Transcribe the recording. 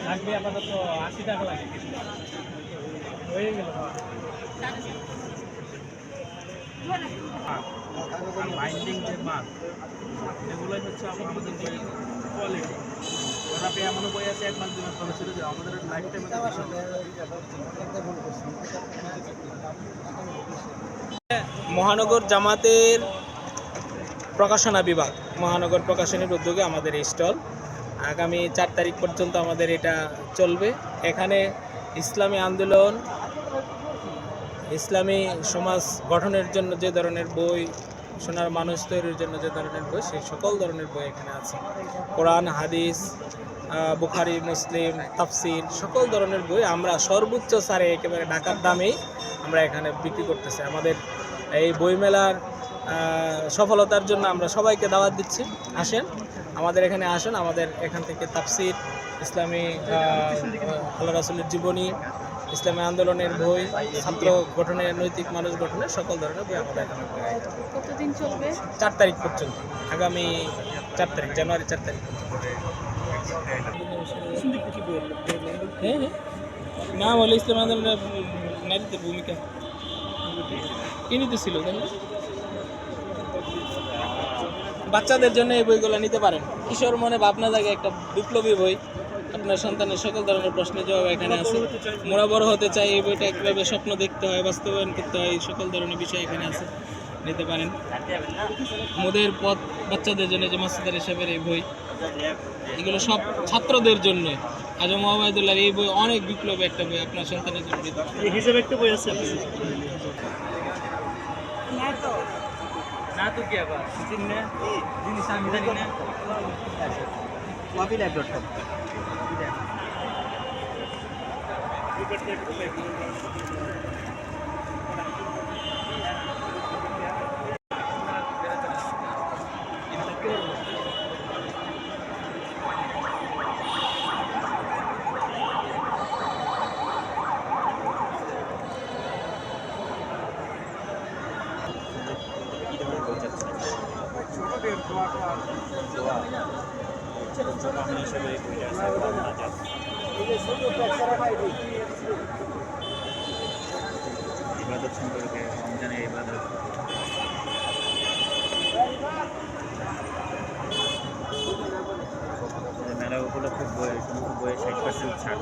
লাগবে আপাতত 80 টাকা লাগে হয়ে গেল বাইন্ডিং যে মাল এগুলোই হচ্ছে আমাদের কোয়ালিটি ওরা এমনও বই আছে 1 মাস 2 মাস ভালো ছিল যে আমাদের লাইফ টাইমে মহানগর জামাতের প্রকাশনা বিভাগ মহানগর প্রকাশনীর উদ্যোগে আমাদের এই স্টল আগামী 4 তারিখ পর্যন্ত আমাদের এটা চলবে। এখানে ইসলামী আন্দোলন, ইসলামী সমাজ গঠনের জন্য যে ধরনের বই, সোনার মানুষ তৈরির জন্য যে ধরনের বই, সেই সকল ধরনের বই এখানে আছে। কোরআন, হাদিস, বুখারি, মুসলিম, তাফসির সকল ধরনের বই আমরা সর্বোচ্চ ছাড়ে একেবারে ঢাকার দামেই আমরা এখানে বিক্রি করতেছি। আমাদের এই বইমেলার সফলতার জন্য আমরা সবাইকে দাওয়াত দিচ্ছি, আসেন আমাদের এখানে আসেন। আমাদের এখান থেকে তাফসির, ইসলামী আল্লাহ রাসূলের জীবনী, ইসলামী আন্দোলনের বই, ছাত্র গঠনের, নৈতিক মানুষ গঠনের সকল ধরনের বই আমাদের এখানে। কতদিন চলবে? 4 তারিখ পর্যন্ত, আগামী 4 তারিখ, জানুয়ারি 4 তারিখ। হ্যাঁ নাম হলো ইসলামী আন্দোলনের নারীদের ভূমিকা ছিল। বাচ্চাদের জন্য এই বইগুলো নিতে পারেন। কিশোর মনে ভাবনা জাগে একটা বিপ্লবী বই, আপনার সন্তানের সকল ধরনের প্রশ্নের জবাব এখানে আছে। মোরা বড় হতে চাই, এই বইটা কীভাবে স্বপ্ন দেখতে হয়, বাস্তবায়ন করতে হয়, এই সকল ধরনের বিষয় এখানে আছে, নিতে পারেন। মোদের পথ বাচ্চাদের জন্য যে মাসুদ আলী সাহেবের এই বই, এগুলো সব ছাত্রদের জন্য। আজম ওবায়দুল্লাহর এই বই অনেক বিপ্লবী একটা বই, আপনার সন্তানের জন্য হিসেবে একটা বই আছে। না তো কি আবার চিন্নে জিনিস আমি জানি না। copylive.com ইবাদত সম্পর্কে, রমজানের ইবাদত, মেলা উপলক্ষে বইয়ের সমস্ত বইয়ে 60% ছাড়।